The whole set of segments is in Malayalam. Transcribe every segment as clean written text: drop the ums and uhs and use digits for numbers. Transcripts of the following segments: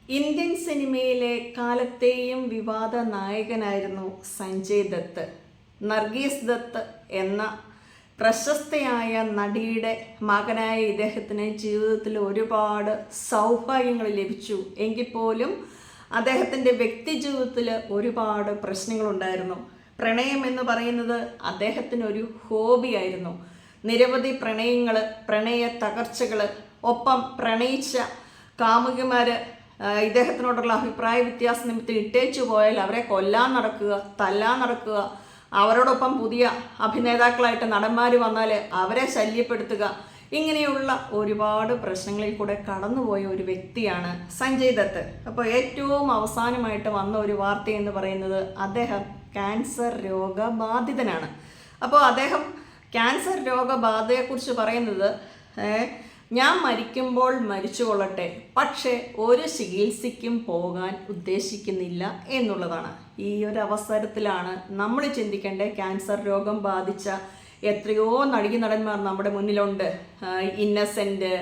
ഇന്ത്യൻ സിനിമയിലെ കാലത്തെയും വിവാദ നായകനായിരുന്നു സഞ്ജയ് ദത്ത്. നർഗീസ് ദത്ത് എന്ന പ്രശസ്തയായ നടിയുടെ മകനായ ഇദ്ദേഹത്തിന് ജീവിതത്തിൽ ഒരുപാട് സൗഭാഗ്യങ്ങൾ ലഭിച്ചു. എങ്കിൽ പോലും അദ്ദേഹത്തിൻ്റെ വ്യക്തി ജീവിതത്തിൽ ഒരുപാട് പ്രശ്നങ്ങളുണ്ടായിരുന്നു. പ്രണയം എന്ന് പറയുന്നത് അദ്ദേഹത്തിനൊരു ഹോബിയായിരുന്നു. നിരവധി പ്രണയങ്ങൾ, പ്രണയ തകർച്ചകൾ, ഒപ്പം പ്രണയിച്ച കാമുകിമാർ ഇദ്ദേഹത്തിനോടുള്ള അഭിപ്രായ വ്യത്യാസ നിമിത്തം ഇട്ടേച്ചു പോയാൽ അവരെ കൊല്ലാൻ നടക്കുക, തല്ലാൻ നടക്കുക, അവരോടൊപ്പം പുതിയ അഭിനേതാക്കളായിട്ട് നടന്മാർ വന്നാൽ അവരെ ശല്യപ്പെടുത്തുക, ഇങ്ങനെയുള്ള ഒരുപാട് പ്രശ്നങ്ങളിൽ കൂടെ കടന്നുപോയ ഒരു വ്യക്തിയാണ് സഞ്ജയ് ദത്ത്. അപ്പോൾ ഏറ്റവും അവസാനമായിട്ട് വന്ന ഒരു വാർത്ത എന്ന് പറയുന്നത് അദ്ദേഹം ക്യാൻസർ രോഗബാധിതനാണ്. അപ്പോൾ അദ്ദേഹം ക്യാൻസർ രോഗബാധയെക്കുറിച്ച് പറയുന്നത്, ഞാൻ മരിക്കുമ്പോൾ മരിച്ചു കൊള്ളട്ടെ, പക്ഷേ ഒരു ചികിത്സയ്ക്കും പോകാൻ ഉദ്ദേശിക്കുന്നില്ല എന്നുള്ളതാണ്. ഈ ഒരു അവസരത്തിലാണ് നമ്മൾ ചിന്തിക്കേണ്ടത്. ക്യാൻസർ രോഗം ബാധിച്ച എത്രയോ നടന്മാർ നമ്മുടെ മുന്നിലുണ്ട്. ഇന്നസെൻ്റ്,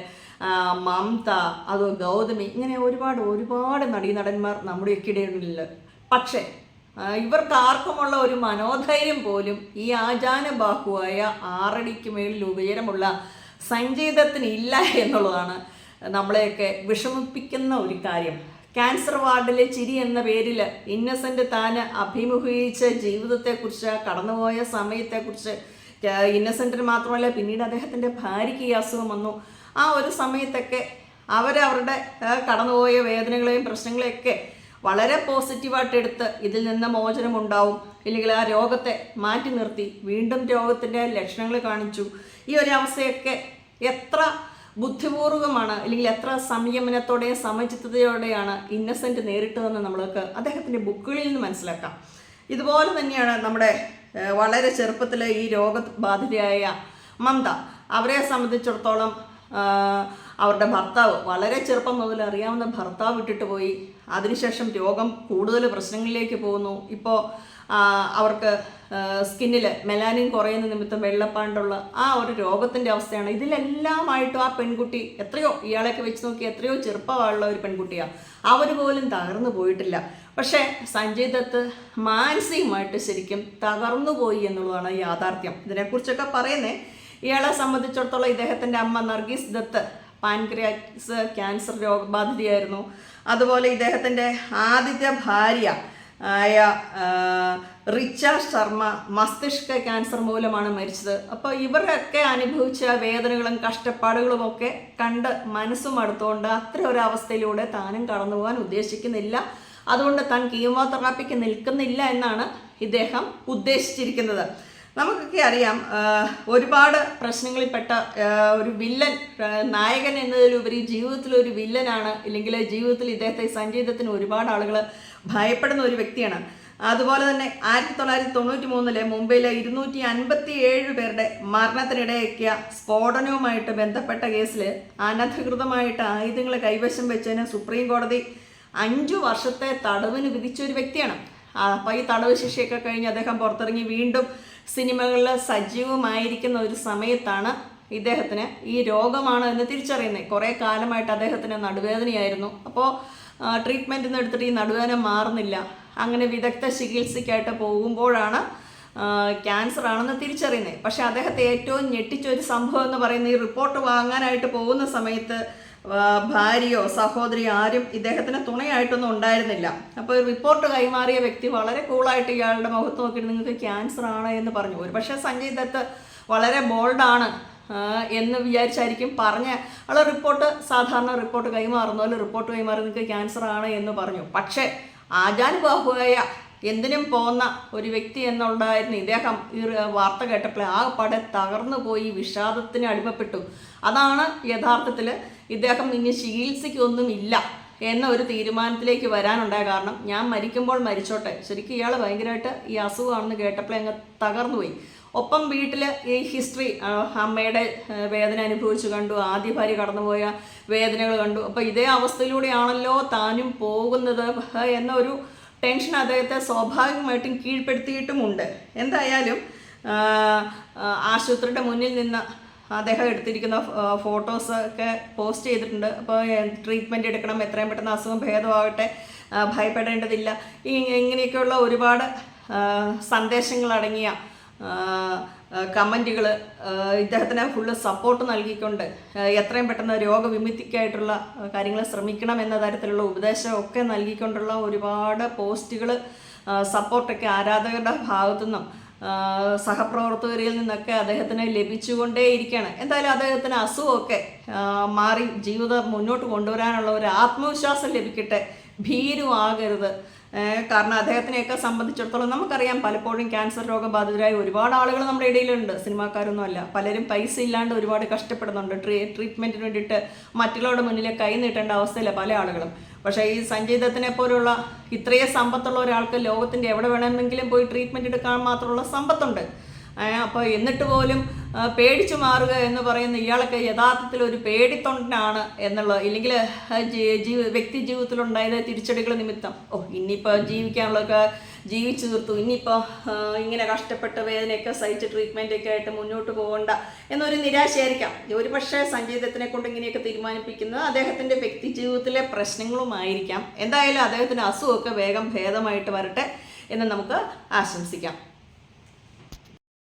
മമത, അത് ഗൗതമി, ഇങ്ങനെ ഒരുപാട് നടന്മാർ നമ്മുടെയൊക്കെ ഇടയിലുണ്ട്. പക്ഷേ ഇവർക്ക് ആർക്കുമുള്ള ഒരു മനോധൈര്യം പോലും ഈ ആജാനബാഹുവായ 6 അടിക്ക് മേളിൽ ഉയരമുള്ള സഞ്ജയ് ദത്തിന് ഇല്ല എന്നുള്ളതാണ് നമ്മളെയൊക്കെ വിഷമിപ്പിക്കുന്ന ഒരു കാര്യം. ക്യാൻസർ വാർഡിലെ ചിരി എന്ന പേരിൽ ഇന്നസെൻ്റ് താൻ അഭിമുഖീകരിച്ച ജീവിതത്തെക്കുറിച്ച്, കടന്നുപോയ സമയത്തെക്കുറിച്ച്, ഇന്നസെൻറ്റിന് മാത്രമല്ല പിന്നീട് അദ്ദേഹത്തിൻ്റെ ഭാര്യയ്ക്ക് ഈ അസുഖം വന്നു. ആ ഒരു സമയത്തൊക്കെ അവരവരുടെ കടന്നുപോയ വേദനകളെയും പ്രശ്നങ്ങളെയൊക്കെ വളരെ പോസിറ്റീവായിട്ട് എടുത്ത് ഇതിൽ നിന്ന് മോചനമുണ്ടാവും, ഇല്ലെങ്കിൽ ആ രോഗത്തെ മാറ്റി നിർത്തി വീണ്ടും രോഗത്തിൻ്റെ ലക്ഷണങ്ങൾ കാണിച്ചു. ഈ ഒരു അവസ്ഥയൊക്കെ എത്ര ബുദ്ധിപൂർവമാണ്, അല്ലെങ്കിൽ എത്ര സംയമനത്തോടെയും സമചിത്തതയോടെയാണ് ഇന്നസെൻ്റ് നേരിട്ടതെന്ന് നമ്മൾക്ക് അദ്ദേഹത്തിൻ്റെ ബുക്കുകളിൽ നിന്ന് മനസ്സിലാക്കാം. ഇതുപോലെ തന്നെയാണ് നമ്മുടെ വളരെ ചെറുപ്പത്തിൽ ഈ രോഗബാധിതയായ മമത. അവരെ സംബന്ധിച്ചിടത്തോളം അവരുടെ ഭർത്താവ്, വളരെ ചെറുപ്പം മുതൽ അറിയാവുന്ന ഭർത്താവ് വിട്ടിട്ട് പോയി. അതിനുശേഷം രോഗം കൂടുതൽ പ്രശ്നങ്ങളിലേക്ക് പോകുന്നു. ഇപ്പോൾ അവർക്ക് സ്കിന്നിൽ മെലാനിൻ കുറയുന്ന നിമിത്തം വെള്ളപ്പാണ്ടുള്ള ആ ഒരു രോഗത്തിൻ്റെ അവസ്ഥയാണ്. ഇതിലെല്ലാമായിട്ടും ആ പെൺകുട്ടി എത്രയോ, ഇയാളെയൊക്കെ വെച്ച് നോക്കി എത്രയോ ചെറുപ്പമുള്ള ഒരു പെൺകുട്ടിയാണ്. അവർ പോലും തകർന്നു പോയിട്ടില്ല. പക്ഷേ സഞ്ജയ് ദത്ത് മാനസികമായിട്ട് ശരിക്കും തകർന്നു പോയി എന്നുള്ളതാണ് യാഥാർത്ഥ്യം. ഇതിനെക്കുറിച്ചൊക്കെ പറയുന്നത്, ഇയാളെ സംബന്ധിച്ചിടത്തോളം ഇദ്ദേഹത്തിൻ്റെ അമ്മ നർഗീസ് ദത്ത് പാൻക്രിയാറ്റിസ് ക്യാൻസർ രോഗബാധിതയായിരുന്നു. അതുപോലെ ഇദ്ദേഹത്തിൻ്റെ ആദ്യത്തെ ഭാര്യ ആയ റിച്ച ശർമ്മ മസ്തിഷ്ക ക്യാൻസർ മൂലമാണ് മരിച്ചത്. അപ്പോൾ ഇവരൊക്കെ അനുഭവിച്ച വേദനകളും കഷ്ടപ്പാടുകളും ഒക്കെ കണ്ട് മനസ്സും അടുത്തുകൊണ്ട് അത്ര ഒരു അവസ്ഥയിലൂടെ താനും കടന്നു പോകാൻ ഉദ്ദേശിക്കുന്നില്ല. അതുകൊണ്ട് താൻ കീമോതെറാപ്പിക്ക് നിൽക്കുന്നില്ല എന്നാണ് ഇദ്ദേഹം ഉദ്ദേശിച്ചിരിക്കുന്നത്. നമുക്കൊക്കെ അറിയാം, ഒരുപാട് പ്രശ്നങ്ങളിൽപ്പെട്ട ഒരു വില്ലൻ, നായകൻ എന്നതിലുപരി ജീവിതത്തിൽ ഒരു വില്ലനാണ്, ഇല്ലെങ്കിൽ ജീവിതത്തിൽ ഇദ്ദേഹത്തെ സഞ്ജയ് ദത്തിന് ഒരുപാട് ആളുകൾ ഭയപ്പെടുന്ന ഒരു വ്യക്തിയാണ്. അതുപോലെ തന്നെ 1993 മുംബൈയിലെ 257 പേരുടെ മരണത്തിനിടയാക്കിയ സ്ഫോടനവുമായിട്ട് ബന്ധപ്പെട്ട കേസിൽ അനധികൃതമായിട്ട് ആയുധങ്ങൾ കൈവശം വെച്ചതിന് സുപ്രീം കോടതി 5 വർഷത്തെ തടവിന് വിധിച്ച ഒരു വ്യക്തിയാണ്. അപ്പോൾ ഈ തടവ് ശിക്ഷയൊക്കെ കഴിഞ്ഞ് അദ്ദേഹം പുറത്തിറങ്ങി വീണ്ടും സിനിമകളിൽ സജീവമായിരിക്കുന്ന ഒരു സമയത്താണ് ഇദ്ദേഹത്തിന് ഈ രോഗമാണ് എന്ന് തിരിച്ചറിയുന്നത്. കുറേ കാലമായിട്ട് അദ്ദേഹത്തിന് നടുവേദനയായിരുന്നു. അപ്പോൾ ട്രീറ്റ്മെൻറ്റ് ഒന്നും എടുത്തിട്ട് ഈ നടുവേദന മാറുന്നില്ല. അങ്ങനെ വിദഗ്ധ ചികിത്സയ്ക്കായിട്ട് പോകുമ്പോഴാണ് ക്യാൻസർ ആണെന്ന് തിരിച്ചറിയുന്നത്. പക്ഷേ അദ്ദേഹത്തെ ഏറ്റവും ഞെട്ടിച്ചൊരു സംഭവം എന്ന് പറയുന്നത്, ഈ റിപ്പോർട്ട് വാങ്ങാനായിട്ട് പോകുന്ന സമയത്ത് ഭാര്യയോ സഹോദരിയോ ആരും ഇദ്ദേഹത്തിന് തുണയായിട്ടൊന്നും ഉണ്ടായിരുന്നില്ല. അപ്പോൾ റിപ്പോർട്ട് കൈമാറിയ വ്യക്തി വളരെ കൂളായിട്ട് ഇയാളുടെ മുഖത്ത് നോക്കിയിട്ട് നിങ്ങൾക്ക് ക്യാൻസർ ആണ് എന്ന് പറഞ്ഞു. ഒരു പക്ഷേ സഞ്ജയ് ദത്ത് വളരെ ബോൾഡാണ് എന്ന് വിചാരിച്ചായിരിക്കും പറഞ്ഞ ആളെ റിപ്പോർട്ട്, സാധാരണ റിപ്പോർട്ട് കൈമാറുന്ന പോലെ റിപ്പോർട്ട് കൈമാറി നിങ്ങൾക്ക് ക്യാൻസർ ആണ് എന്ന് പറഞ്ഞു. പക്ഷേ ആജാനുബാഹുവായ എന്തിനും പോകുന്ന ഒരു വ്യക്തി എന്നുണ്ടായിരുന്നു ഇദ്ദേഹം. ഈ വാർത്ത കേട്ടപ്പോൾ ആകെപ്പാടെ തകർന്നു പോയി, വിഷാദത്തിന് അടിമപ്പെട്ടു. അതാണ് യഥാർത്ഥത്തിൽ ഇദ്ദേഹം ഇനി ചികിത്സയ്ക്കൊന്നും ഇല്ല എന്ന ഒരു തീരുമാനത്തിലേക്ക് വരാനുണ്ടായ കാരണം. ഞാൻ മരിക്കുമ്പോൾ മരിച്ചോട്ടെ. ശരിക്കും ഇയാൾ ഭയങ്കരമായിട്ട് ഈ അസുഖമാണെന്ന് കേട്ടപ്പോൾ അങ്ങ് തകർന്നു പോയി. ഒപ്പം വീട്ടിൽ ഈ ഹിസ്റ്ററി, അമ്മയുടെ വേദന അനുഭവിച്ചു കണ്ടു, ആദ്യ ഭാര്യ കടന്നുപോയ വേദനകൾ കണ്ടു. അപ്പോൾ ഇതേ അവസ്ഥയിലൂടെയാണല്ലോ താനും പോകുന്നത് എന്ന ഒരു ടെൻഷൻ അദ്ദേഹത്തെ സ്വാഭാവികമായിട്ടും കീഴ്പ്പെടുത്തിയിട്ടുമുണ്ട്. എന്തായാലും ആശുപത്രിയുടെ മുന്നിൽ നിന്ന് അദ്ദേഹം എടുത്തിരിക്കുന്ന ഫോട്ടോസ് ഒക്കെ പോസ്റ്റ് ചെയ്തിട്ടുണ്ട്. അപ്പോൾ ട്രീറ്റ്മെൻറ്റ് എടുക്കണം, എത്രയും പെട്ടെന്ന് അസുഖം ഭേദമാകട്ടെ, ഭയപ്പെടേണ്ടതില്ല, ഇങ്ങനെയൊക്കെയുള്ള ഒരുപാട് സന്ദേശങ്ങളടങ്ങിയ കമൻറ്റുകൾ ഇദ്ദേഹത്തിന് ഫുള്ള് സപ്പോർട്ട് നൽകിക്കൊണ്ട് എത്രയും പെട്ടെന്ന് രോഗവിമുക്തിക്കായിട്ടുള്ള കാര്യങ്ങൾ ശ്രമിക്കണം എന്ന തരത്തിലുള്ള ഉപദേശമൊക്കെ നൽകിക്കൊണ്ടുള്ള ഒരുപാട് പോസ്റ്റുകൾ, സപ്പോർട്ടൊക്കെ ആരാധകരുടെ ഭാഗത്തുനിന്നും സഹപ്രവർത്തകരിൽ നിന്നൊക്കെ അദ്ദേഹത്തിന് ലഭിച്ചുകൊണ്ടേയിരിക്കുകയാണ്. എന്തായാലും അദ്ദേഹത്തിന് അസുഖമൊക്കെ മാറി ജീവിതം മുന്നോട്ട് കൊണ്ടുവരാനുള്ള ഒരു ആത്മവിശ്വാസം ലഭിക്കട്ടെ, ഭീരുവാകരുത്. കാരണം അദ്ദേഹത്തിനെയൊക്കെ സംബന്ധിച്ചിടത്തോളം നമുക്കറിയാം, പലപ്പോഴും ക്യാൻസർ രോഗബാധിതരായ ഒരുപാട് ആളുകൾ നമ്മുടെ ഇടയിലുണ്ട്, സിനിമാക്കാരൊന്നും അല്ല. പലരും പൈസ ഇല്ലാണ്ട് ഒരുപാട് കഷ്ടപ്പെടുന്നുണ്ട്. ട്രീറ്റ്മെൻറ്റിന് വേണ്ടിയിട്ട് മറ്റുള്ളവരുടെ മുന്നിൽ കൈ നീട്ടേണ്ട അവസ്ഥയില്ല പല ആളുകളും. പക്ഷേ ഈ സഞ്ജയ് ദത്തിനെ പോലുള്ള ഇത്രയും സമ്പത്തുള്ള ഒരാൾക്ക് ലോകത്തിൻ്റെ എവിടെ വേണമെങ്കിലും പോയി ട്രീറ്റ്മെൻറ്റ് എടുക്കാൻ മാത്രമുള്ള സമ്പത്തുണ്ട്. അപ്പോൾ എന്നിട്ട് പോലും പേടിച്ചു മാറുക എന്ന് പറയുന്ന ഇയാളൊക്കെ യഥാർത്ഥത്തിൽ ഒരു പേടിത്തൊണ്ടനാണ് എന്നുള്ളത്. ഇല്ലെങ്കിൽ വ്യക്തി ജീവിതത്തിലുണ്ടായത് തിരിച്ചടികൾ നിമിത്തം ഇനിയിപ്പോൾ ജീവിക്കാനുള്ളതൊക്കെ ജീവിച്ചു തീർത്തു, ഇനിയിപ്പോൾ ഇങ്ങനെ കഷ്ടപ്പെട്ട് വേദനയൊക്കെ സഹിച്ച് ട്രീറ്റ്മെൻറ്റൊക്കെ ആയിട്ട് മുന്നോട്ട് പോകണ്ട എന്നൊരു നിരാശയായിരിക്കാം ഒരു പക്ഷേ സഞ്ജയ് ദത്തിനെ കൊണ്ട് ഇങ്ങനെയൊക്കെ തീരുമാനിപ്പിക്കുന്നത് അദ്ദേഹത്തിൻ്റെ വ്യക്തി ജീവിതത്തിലെ പ്രശ്നങ്ങളുമായിരിക്കാം. എന്തായാലും അദ്ദേഹത്തിൻ്റെ അസുഖമൊക്കെ വേഗം ഭേദമായിട്ട് വരട്ടെ എന്ന് നമുക്ക് ആശംസിക്കാം.